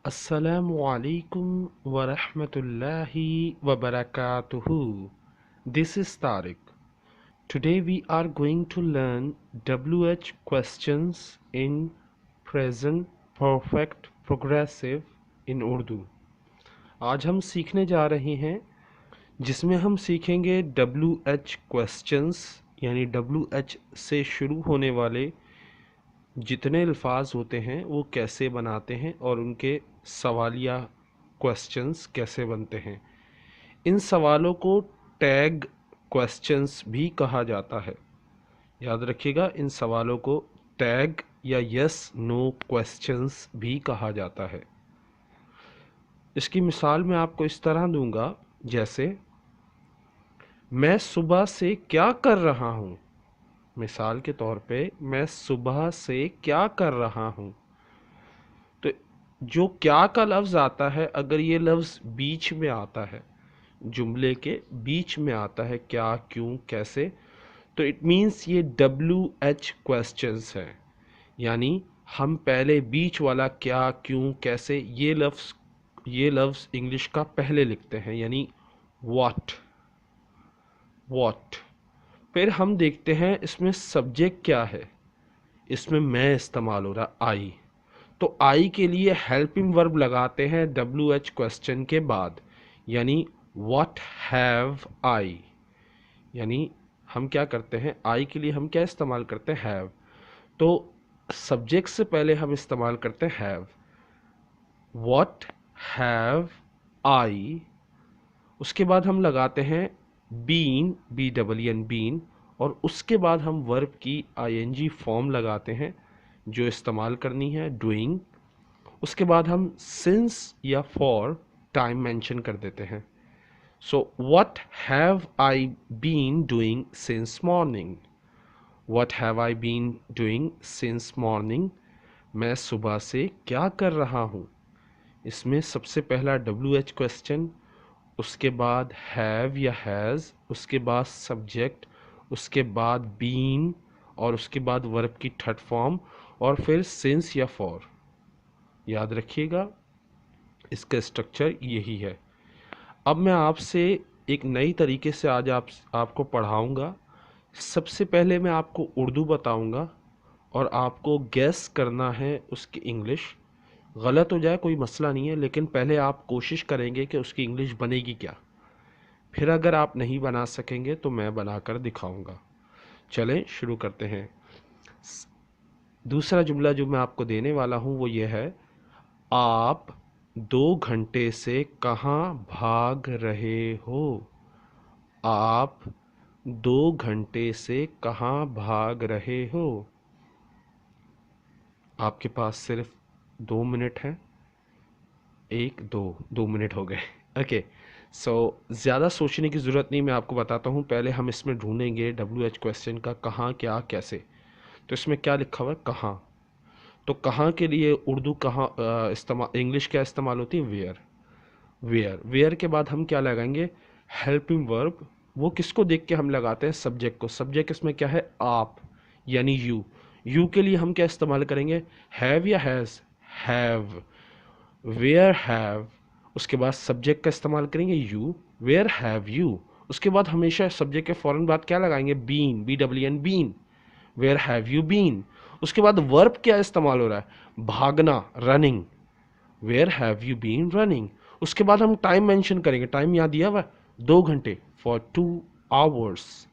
Assalamu alaikum wa rahmatullahi wa barakatuhu. This is Tariq. Today we are going to learn WH questions in present perfect progressive in Urdu. आज हम सीखने जा रहे हैं जिसमें हम सीखेंगे WH questions यानी WH से शुरू होने वाले जितने अल्फाज होते हैं वो कैसे बनाते हैं और उनके सवालिया क्वेश्चंस कैसे बनते हैं। इन सवालों को टैग क्वेश्चंस भी कहा जाता है। याद रखिएगा, इन सवालों को टैग या यस नो क्वेश्चंस भी कहा जाता है। इसकी मिसाल मैं आपको इस तरह दूंगा, जैसे मैं सुबह से क्या कर रहा हूँ। मिसाल के तौर पे मैं सुबह से क्या कर रहा हूँ, तो जो क्या का लफ्ज़ आता है, अगर ये लफ्ज़ बीच में आता है, जुमले के बीच में आता है, क्या, क्यों, कैसे, तो इट मीन्स ये WH क्वेश्चंस हैं। यानी हम पहले बीच वाला क्या, क्यों, कैसे ये लफ्ज़ इंग्लिश का पहले लिखते हैं, यानी व्हाट। फिर हम देखते हैं इसमें सब्जेक्ट क्या है। इसमें मैं इस्तेमाल हो रहा आई, तो आई के लिए हेल्पिंग वर्ब लगाते हैं WH क्वेश्चन के बाद, यानी व्हाट हैव आई। यानी हम क्या करते हैं, आई के लिए हम क्या इस्तेमाल करते हैं, हैव। तो सब्जेक्ट से पहले हम इस्तेमाल करते हैं हैव। व्हाट हैव आई, उसके बाद हम लगाते हैं बीन, BEEN बीन, और उसके बाद हम वर्ब की ING फॉर्म लगाते हैं जो इस्तेमाल करनी है, डूइंग। उसके बाद हम सिंस या फॉर टाइम मेंशन कर देते हैं। So what have I been doing since morning. What have I been doing since morning, मैं सुबह से क्या कर रहा हूँ। इसमें सबसे पहला WH क्वेश्चन, उसके बाद हैव या हैज़, उसके बाद सब्जेक्ट, उसके बाद बीन, और उसके बाद वर्ब की थर्ड फॉर्म, और फिर सिंस या फॉर। याद रखिएगा, इसका स्ट्रक्चर यही है। अब मैं आपसे एक नई तरीके से आज आपको पढ़ाऊंगा। सबसे पहले मैं आपको उर्दू बताऊंगा और आपको गैस करना है उसकी इंग्लिश। गलत हो जाए कोई मसला नहीं है, लेकिन पहले आप कोशिश करेंगे कि उसकी इंग्लिश बनेगी क्या। फिर अगर आप नहीं बना सकेंगे तो मैं बनाकर दिखाऊंगा। चलें शुरू करते हैं। दूसरा जुमला जो मैं आपको देने वाला हूं वो ये है, आप 2 घंटे से कहाँ भाग रहे हो। आप 2 घंटे से कहाँ भाग रहे हो। आपके पास सिर्फ 2 मिनट हैं। 2 मिनट हो गए। ओके, सो ज़्यादा सोचने की ज़रूरत नहीं, मैं आपको बताता हूँ। पहले हम इसमें ढूंढेंगे WH क्वेश्चन का कहाँ, क्या, कैसे। तो इसमें क्या लिखा हुआ है, कहाँ। तो कहाँ के लिए उर्दू कहाँ इस्तेमाल, इंग्लिश क्या इस्तेमाल होती है, वेयर के बाद हम क्या लगाएंगे, हेल्पिंग वर्ब। वो किसको देख के हम लगाते हैं, सब्जेक्ट को। सब्जेक्ट इसमें क्या है, आप, यानी यू के लिए हम क्या इस्तेमाल करेंगे, हैव या हैज़, हैव। वेयर हैव, उसके बाद सब्जेक्ट का इस्तेमाल करेंगे यू, वेयर हैव यू। उसके बाद हमेशा सब्जेक्ट के फौरन बाद क्या लगाएंगे, been, BEEN been, where have you been. उसके बाद वर्ब क्या इस्तेमाल हो रहा है, भागना, running, where have you been running. उसके बाद हम टाइम मेंशन करेंगे, टाइम यहाँ दिया हुआ 2 घंटे, फॉर 2 आवर्स।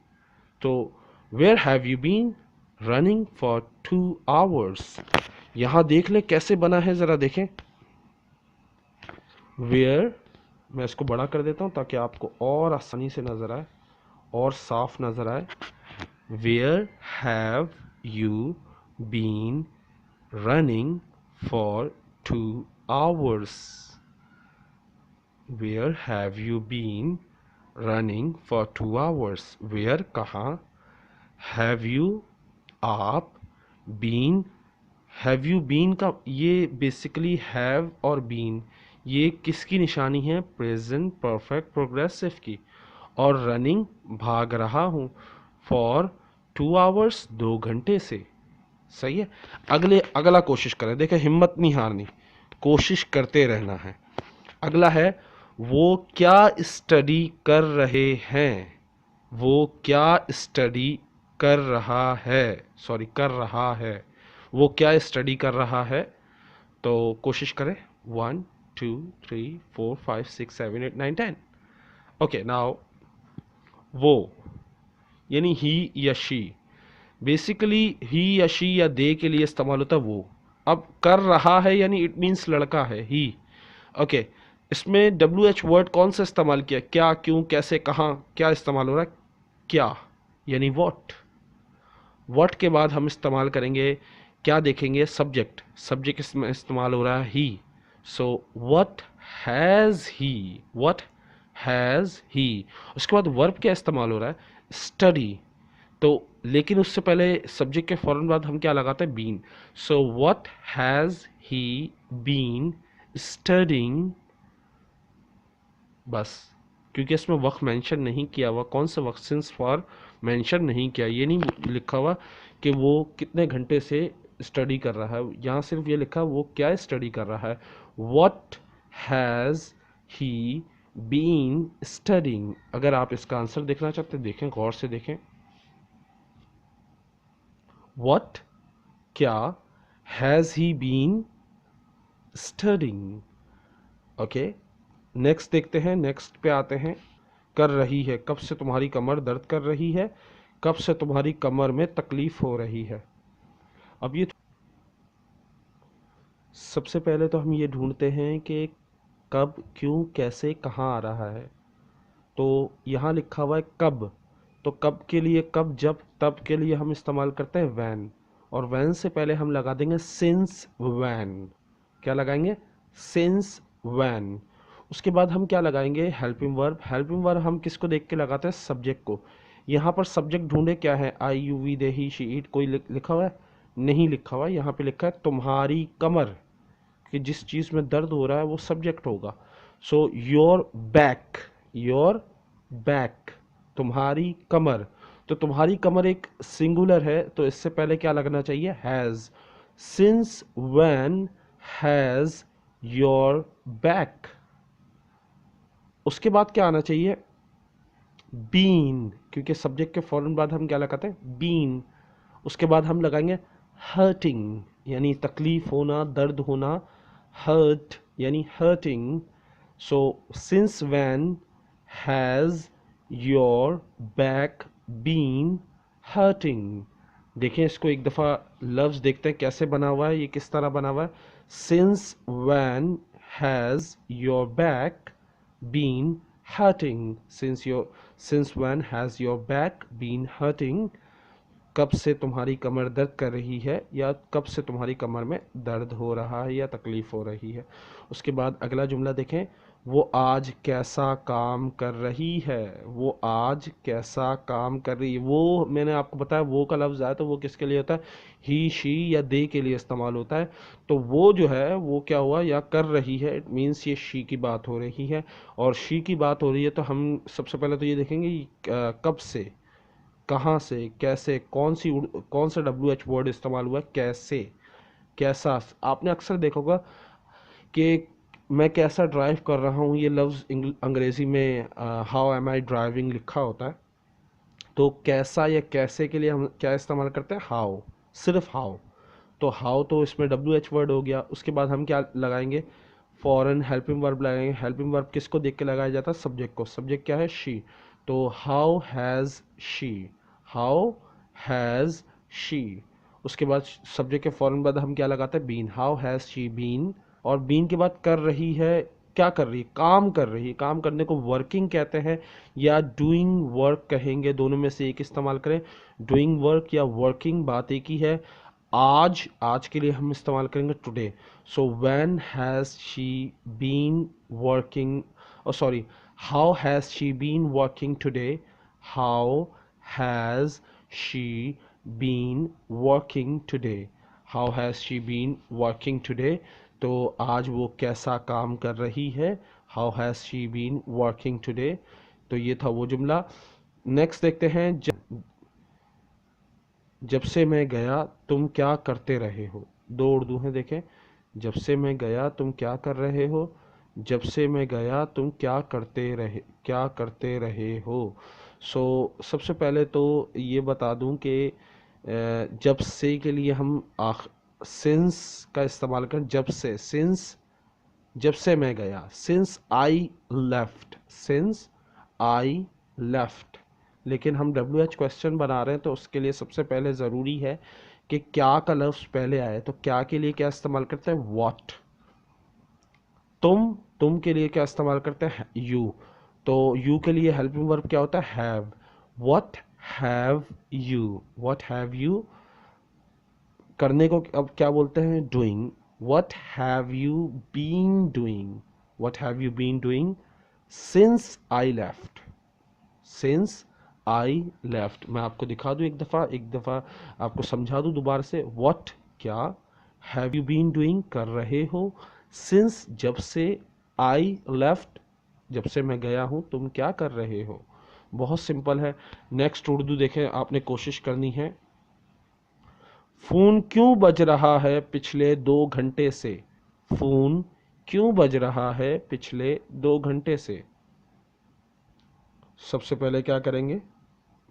तो where have you been running for 2 hours. यहाँ देख ले कैसे बना है, ज़रा देखें। वेयर, मैं इसको बड़ा कर देता हूँ ताकि आपको और आसानी से नज़र आए और साफ नज़र आए। Where have you been running for 2 hours. Where have you been running for 2 hours. Where कहाँ, हैव यू आप, बीन, हैव यू बीन का ये बेसिकली हैव और बीन ये किसकी निशानी है, प्रेजेंट परफेक्ट प्रोग्रेसिव की। और रनिंग, भाग रहा हूँ, फॉर 2 आवर्स, 2 घंटे से। सही है। अगला कोशिश करें, देखें, हिम्मत नहीं हारनी। कोशिश करते रहना है। अगला है वो क्या स्टडी कर रहे हैं, वो क्या स्टडी कर रहा है, सॉरी कर रहा है, वो क्या स्टडी कर रहा है। तो कोशिश करें, 1 2 3 4 5 6 7 8 9 10। ओके, नाउ वो यानी ही या शी, बेसिकली ही या शी या दे के लिए इस्तेमाल होता है वो। अब कर रहा है यानी इट मीन्स लड़का है, ही। ओके, इसमें डब्ल्यू एच वर्ड कौन सा इस्तेमाल किया, क्या, क्यों, कैसे, कहाँ, क्या इस्तेमाल हो रहा है, क्या यानी वॉट के बाद हम इस्तेमाल करेंगे, क्या देखेंगे, सब्जेक्ट, सब्जेक्ट इसमें इस्तेमाल हो रहा है ही। सो व्हाट हैज़ ही। उसके बाद वर्ब क्या इस्तेमाल हो रहा है, स्टडी। तो लेकिन उससे पहले सब्जेक्ट के फौरन बाद हम क्या लगाते हैं, been. So what has he been studying, बस। क्योंकि इसमें वक्त मेंशन नहीं किया हुआ, कौन सा वक्त, सिंस फॉर मेंशन नहीं किया, ये नहीं लिखा हुआ कि वो कितने घंटे से स्टडी कर रहा है। यहाँ सिर्फ ये लिखा वो क्या स्टडी कर रहा है। What has he been studying. अगर आप इसका आंसर देखना चाहते हैं, देखें, गौर से देखें। व्हाट, क्या, has he been studying. Okay, next देखते हैं, नेक्स्ट पे आते हैं। कर रही है, कब से तुम्हारी कमर दर्द कर रही है, कब से तुम्हारी कमर में तकलीफ हो रही है। अब ये सबसे पहले तो हम ये ढूंढते हैं कि कब, क्यों, कैसे, कहाँ आ रहा है। तो यहाँ लिखा हुआ है कब, तो कब के लिए कब, जब, तब के लिए हम इस्तेमाल करते हैं वैन। और वैन से पहले हम लगा देंगे सिंस वैन। क्या लगाएंगे, सिंस वैन। उसके बाद हम क्या लगाएंगे, हेल्पिंग वर्ब। हेल्पिंग वर्ब हम किसको देख के लगाते हैं, सब्जेक्ट को। यहाँ पर सब्जेक्ट ढूंढे, क्या है, I, you, we, they, he, she, it. कोई लिखा हुआ है, नहीं लिखा हुआ। यहाँ पे लिखा है तुम्हारी कमर, कि जिस चीज़ में दर्द हो रहा है वो सब्जेक्ट होगा। So your back, your back, तुम्हारी कमर। तो तुम्हारी कमर एक सिंगुलर है, तो इससे पहले क्या लगना चाहिए, has. Since when has your back. उसके बाद क्या आना चाहिए, बीन, क्योंकि सब्जेक्ट के फौरन बाद हम क्या लगाते हैं, बीन। उसके बाद हम लगाएंगे हर्टिंग, यानी तकलीफ होना, दर्द होना। हर्ट यानी hurting. So since when has your back been hurting. देखें इसको एक दफ़ा, लफ्ज़ देखते हैं कैसे बना हुआ है, ये किस तरह बना हुआ है। Since when has your back been hurting, since when has your back been hurting। कब से तुम्हारी कमर दर्द कर रही है, या कब से तुम्हारी कमर में दर्द हो रहा है या तकलीफ हो रही है। उसके बाद अगला जुमला देखें, वो आज कैसा काम कर रही है, वो आज कैसा काम कर रही है। वो मैंने आपको बताया वो का लफ्ज़ आया तो वो किसके लिए होता है, ही, शी या दे के लिए इस्तेमाल होता है। तो वो जो है वो क्या हुआ, या कर रही है, इट मीन्स ये शी की बात हो रही है। और शी की बात हो रही है तो हम सबसे पहले तो ये देखेंगे कब से, कहाँ से, कैसे, कौन सा डब्ल्यू एच वर्ड इस्तेमाल हुआ है, कैसे, कैसा। आपने अक्सर देखा होगा कि मैं कैसा ड्राइव कर रहा हूँ, ये लफ्ज़ अंग्रेज़ी में हाउ एम आई ड्राइविंग लिखा होता है। तो कैसा या कैसे के लिए हम क्या इस्तेमाल करते हैं, हाउ, सिर्फ हाउ। तो हाउ तो इसमें डब्ल्यू एच वर्ड हो गया। उसके बाद हम क्या लगाएंगे, फॉरन हेल्पिंग वर्ब लगाएंगे। हेल्पिंग वर्ब किसको देख के लगाया जाता है, सब्जेक्ट को। सब्जेक्ट क्या है, शी। तो how has she, how has she. उसके बाद सब्जेक्ट के फौरन बाद हम क्या लगाते हैं, been, how has she been. और बीन के बाद कर रही है, क्या कर रही है, काम कर रही है। काम करने को वर्किंग कहते हैं या डूइंग वर्क कहेंगे, दोनों में से एक इस्तेमाल करें। डूइंग वर्क या वर्किंग बात एक ही है। आज के लिए हम इस्तेमाल करेंगे today. So when has she been working, sorry, how has she been working today, how has she been working today, how has she been working today. तो आज वो कैसा काम कर रही है, how has she been working today. तो ये था वो जुमला। नेक्स्ट देखते हैं, जब से मैं गया तुम क्या करते रहे हो। दो उर्दू हैं, देखें। जब से मैं गया तुम क्या कर रहे हो, जब से मैं गया तुम क्या करते रहे हो। सो सबसे पहले तो ये बता दूं कि जब से के लिए हम सिंस का इस्तेमाल करें। जब से, सिंस, जब से मैं गया, since I left, since I left. लेकिन हम WH क्वेश्चन बना रहे हैं तो उसके लिए सबसे पहले ज़रूरी है कि क्या का लफ्ज़ पहले आए। तो क्या के लिए क्या इस्तेमाल करते हैं, वॉट। तुम के लिए क्या इस्तेमाल करते हैं, यू। तो यू के लिए हेल्पिंग वर्ब क्या होता है, have. What have you, what have you करने को अब क्या बोलते हैं, doing. What have you been doing, what have you been doing since I left, since I left. मैं आपको दिखा दूं एक दफ़ा आपको समझा दूं दोबारा से। व्हाट क्या, हैव यू बीन डूइंग कर रहे हो, सिंस जब से, आई लेफ्ट जब से मैं गया हूं तुम क्या कर रहे हो। बहुत सिंपल है। नेक्स्ट उर्दू देखें, आपने कोशिश करनी है। फोन क्यों बज रहा है पिछले 2 घंटे से, फोन क्यों बज रहा है पिछले 2 घंटे से। सबसे पहले क्या करेंगे,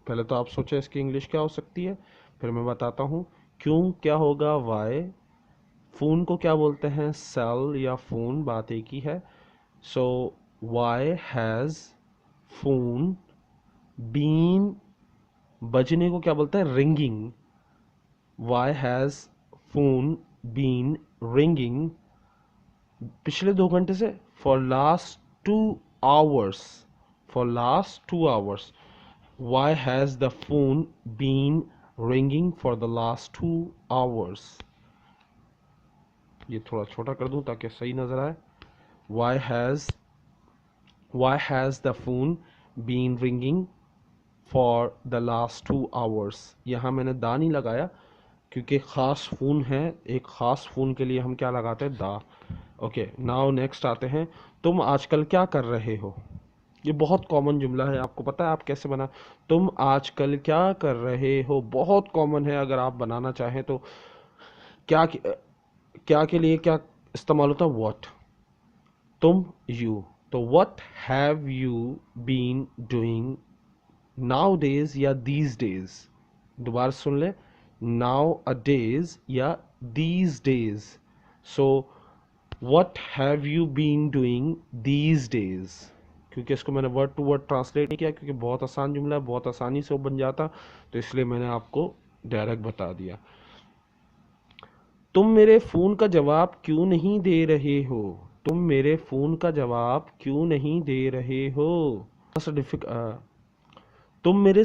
पहले तो आप सोचें इसकी इंग्लिश क्या हो सकती है, फिर मैं बताता हूँ। क्यों क्या होगा, वाई। फ़ोन को क्या बोलते हैं, सेल या फ़ोन, बात एक ही है। So why has phone been, बजने को क्या बोलते हैं, ringing. Why has phone been ringing पिछले 2 घंटे से, for last 2 hours, for last 2 hours. Why has the phone been ringing for the last 2 hours? ये थोड़ा छोटा कर दूं ताकि सही नजर आए। Why has Why has the phone been ringing for the last 2 hours? यहाँ मैंने दा नहीं लगाया क्योंकि ख़ास फ़ोन है, एक ख़ास फ़ोन के लिए हम क्या लगाते हैं, दा। ओके, नाउ नेक्स्ट आते हैं। तुम आजकल क्या कर रहे हो। ये बहुत कॉमन जुमला है, आपको पता है आप कैसे बना, तुम आजकल क्या कर रहे हो, बहुत कॉमन है। अगर आप बनाना चाहें तो क्या के लिए क्या इस्तेमाल होता है, व्हाट। तुम, यू। तो what have you been doing now days या दीज डेज। दोबारा सुन ले, नाउ अ डेज या these days. So what have you been doing these days. क्योंकि इसको मैंने वर्ड टू वर्ड ट्रांसलेट नहीं किया क्योंकि बहुत आसान जुमला है, बहुत आसानी से वो बन जाता, तो इसलिए मैंने आपको डायरेक्ट बता दिया। तुम मेरे फ़ोन का जवाब क्यों नहीं दे रहे हो, तुम मेरे फ़ोन का जवाब क्यों नहीं दे रहे हो। तुम मेरे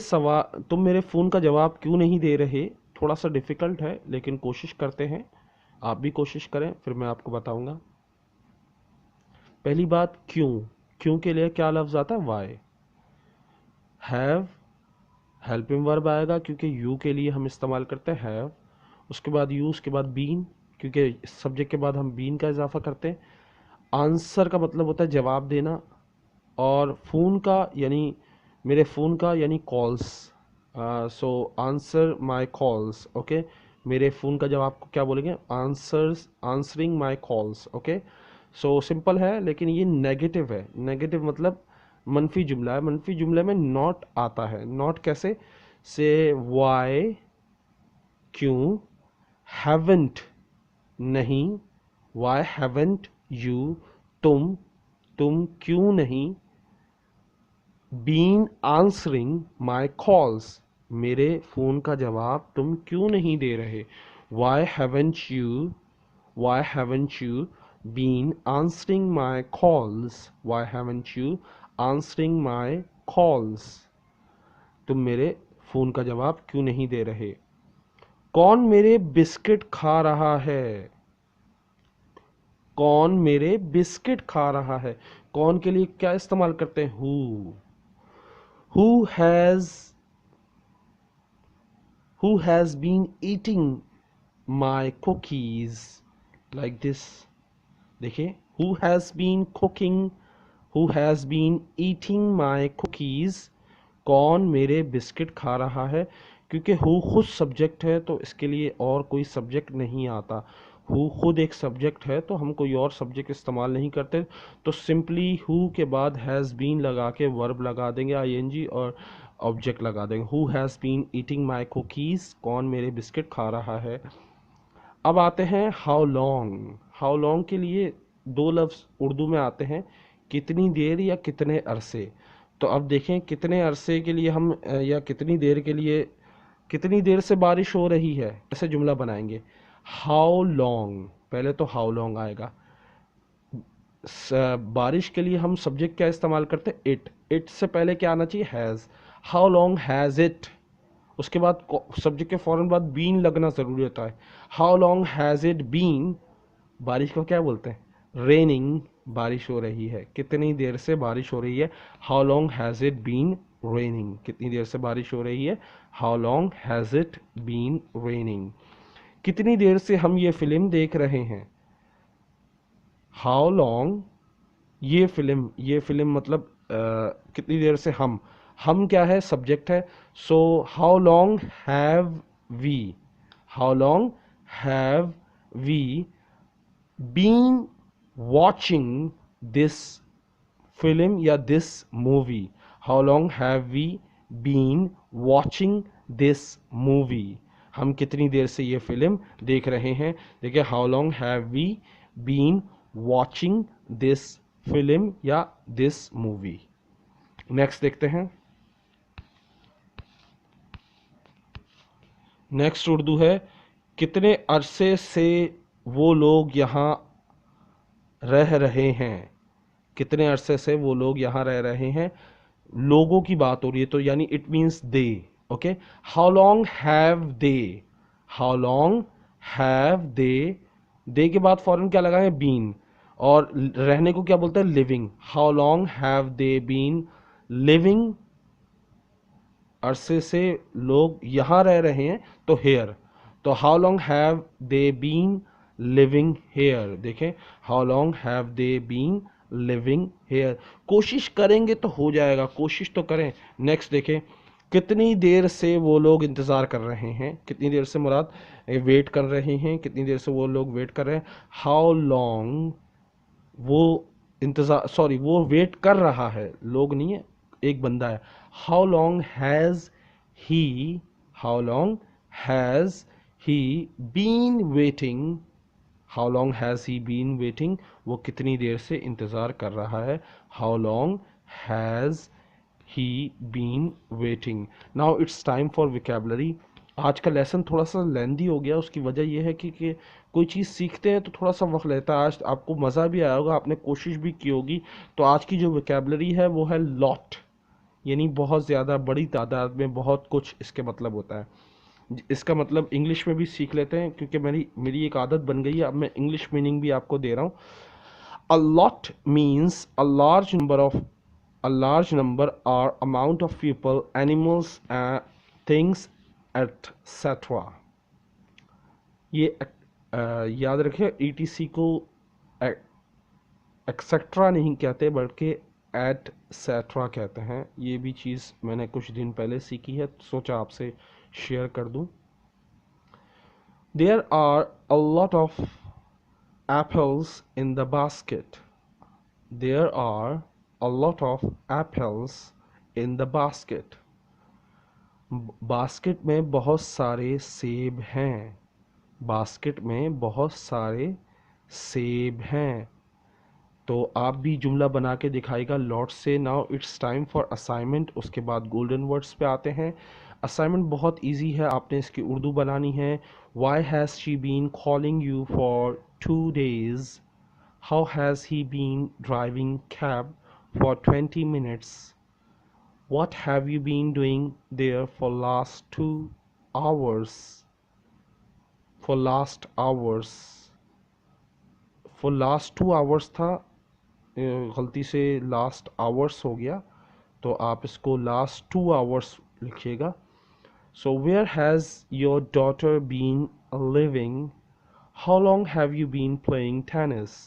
फ़ोन का जवाब क्यों नहीं दे रहे, थोड़ा सा डिफ़िकल्ट है लेकिन कोशिश करते हैं। आप भी कोशिश करें, फिर मैं आपको बताऊंगा। पहली बात, क्यों। क्यों के लिए क्या लफ्ज़ आता है, वाई। हैव, हेल्पिंग वर्ब आएगा क्योंकि यू के लिए हम इस्तेमाल करते हैं हैव। उसके बाद यू, उसके बाद बीन, क्योंकि सब्जेक्ट के बाद हम बीन का इजाफा करते हैं। आंसर का मतलब होता है जवाब देना, और फ़ोन का यानी मेरे फ़ोन का यानी calls. So answer my calls, okay. मेरे फ़ोन का जवाब को क्या बोलेंगे, answering my calls, okay. So simple है, लेकिन ये नेगेटिव है। नेगेटिव मतलब मनफी जुमला है। मनफी जुमले में नॉट आता है। नॉट कैसे, से वाई, क्यों, हैवेंट, नहीं, वाई हैवेंट यू, तुम क्यों नहीं, बीन आंसरिंग माई कॉल्स, मेरे फ़ोन का जवाब तुम क्यों नहीं दे रहे। Why haven't you been answering my calls, why haven't you answering my calls, तुम मेरे फ़ोन का जवाब क्यों नहीं दे रहे। कौन मेरे बिस्किट खा रहा है, कौन मेरे बिस्किट खा रहा है। कौन के लिए क्या इस्तेमाल करते हैं, who has been eating my cookies, like this. देखिए, who has been cooking, who has been eating my cookies, कौन मेरे बिस्किट खा रहा है। क्योंकि हु खुद सब्जेक्ट है तो इसके लिए और कोई सब्जेक्ट नहीं आता। हु खुद एक सब्जेक्ट है तो हम कोई और सब्जेक्ट इस्तेमाल नहीं करते, तो सिंपली हु के बाद हैज़ बीन लगा के वर्ब लगा देंगे आईएनजी और ऑब्जेक्ट लगा देंगे। Who has been eating my cookies, कौन मेरे बिस्किट खा रहा है। अब आते हैं हाउ लॉन्ग। हाउ लॉन्ग के लिए दो लफ्ज़ उर्दू में आते हैं, कितनी देर या कितने अरसे। तो अब देखें कितने अरसे के लिए हम या कितनी देर के लिए, कितनी देर से बारिश हो रही है, ऐसे जुमला बनाएंगे। हाउ लॉन्ग, पहले तो हाउ लॉन्ग आएगा। बारिश के लिए हम सब्जेक्ट क्या इस्तेमाल करते हैं, इट। इट से पहले क्या आना चाहिए, has. How long has it, उसके बाद सब्जेक्ट के फौरन बाद बीन लगना ज़रूरी होता है। How long has it been, बारिश को क्या बोलते हैं, रेनिंग, बारिश हो रही है, कितनी देर से बारिश हो रही है। How long has it been raining, कितनी देर से बारिश हो रही है। How long has it been raining. कितनी देर से हम ये फिल्म देख रहे हैं। हाउ लॉन्ग, ये फिल्म मतलब कितनी देर से हम क्या है, सब्जेक्ट है। So how long have we, how long have we been watching this film या this movie. How long have we been watching this movie, हम कितनी देर से ये फिल्म देख रहे हैं। देखिए how long have we been watching this film या दिस मूवी। नेक्स्ट देखते हैं। नेक्स्ट उर्दू है, कितने अरसे से वो लोग यहाँ रह रहे हैं। कितने अरसे से वो लोग यहाँ रह रहे हैं, लोगों की बात हो रही है, तो यानी it means they. Okay, how long have they, how long have दे के बाद फौरन क्या लगाए, बीन। और रहने को क्या बोलते हैं, living. How long have they been living, अरसे से लोग यहाँ रह रहे हैं, तो हेयर। तो how long have they been living here. देखें, how long have they been living here. कोशिश करेंगे तो हो जाएगा, कोशिश तो करें। नेक्स्ट देखें, कितनी देर से वो लोग इंतज़ार कर रहे हैं। कितनी देर से मुराद वेट कर रहे हैं, कितनी देर से वो लोग वेट कर रहे हैं। हाउ लॉन्ग, वो इंतज़ार, सॉरी वो वेट कर रहा है, लोग नहीं है, एक बंदा है। How long has he, how long has he been waiting, how long has he been waiting, वो कितनी देर से इंतज़ार कर रहा है। How long has he been waiting. Now it's time for vocabulary. आज का लेसन थोड़ा सा लेंदी हो गया, उसकी वजह यह है कि कोई चीज़ सीखते हैं तो थोड़ा सा वक्त लेता है। आज आपको मज़ा भी आया होगा, आपने कोशिश भी की होगी। तो आज की जो विकेबलरी है वो है लॉट, यानी बहुत ज़्यादा, बड़ी तादाद में, बहुत कुछ इसके मतलब होता है। इसका मतलब इंग्लिश में भी सीख लेते हैं, क्योंकि मेरी मेरी एक आदत बन गई है, अब मैं इंग्लिश मीनिंग भी आपको दे रहा हूँ। A lot means a large number of, a large number or amount of people, animals, things, etc. ये याद रखें, ETC को एक्सेट्रा नहीं कहते बल्कि एटसेट्रा कहते हैं। ये भी चीज़ मैंने कुछ दिन पहले सीखी है, सोचा आपसे शेयर कर दूं। There are a lot of apples in the basket. There are a lot of apples in the basket. Basket में बहुत सारे सेब हैं। बास्केट में बहुत सारे सेब हैं। तो आप भी जुमला बना के दिखाएगा लॉट से। Now it's time for assignment. उसके बाद गोल्डन वर्ड्स पे आते हैं। असाइनमेंट बहुत इजी है, आपने इसकी उर्दू बनानी है। Why has she been calling you for 2 days? How has he been driving cab for 20 minutes? What have you been doing there for last 2 hours? For last hours. For last 2 hours था, गलती से last hours हो गया, तो आप इसको last 2 hours लिखिएगा। So where has your daughter been living? How long have you been playing tennis?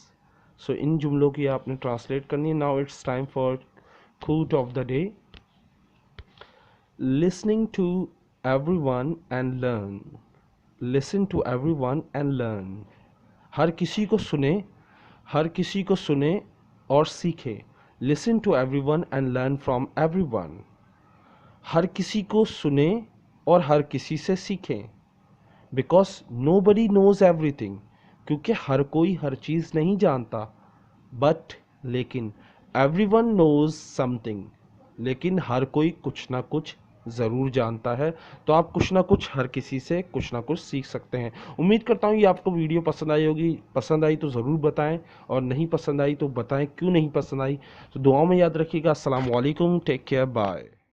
So इन जुमलों की आपने ट्रांसलेट करनी है। Now it's time for quote of the day. Listening to everyone and learn. Listen to everyone and learn. हर किसी को सुने, हर किसी को सुने और सीखे। Listen to everyone and learn from everyone. हर किसी को सुने और हर किसी से सीखें। बिकॉज नोबडी नोज एवरीथिंग, क्योंकि हर कोई हर चीज़ नहीं जानता। बट लेकिन एवरीवन नोज समथिंग, लेकिन हर कोई कुछ ना कुछ ज़रूर जानता है। तो आप कुछ ना कुछ हर किसी से कुछ ना कुछ सीख सकते हैं। उम्मीद करता हूँ ये आपको वीडियो पसंद आई होगी। पसंद आई तो ज़रूर बताएं, और नहीं पसंद आई तो बताएं क्यों नहीं पसंद आई। तो दुआओं में याद रखिएगा। अस्सलाम वालेकुम, टेक केयर, बाय।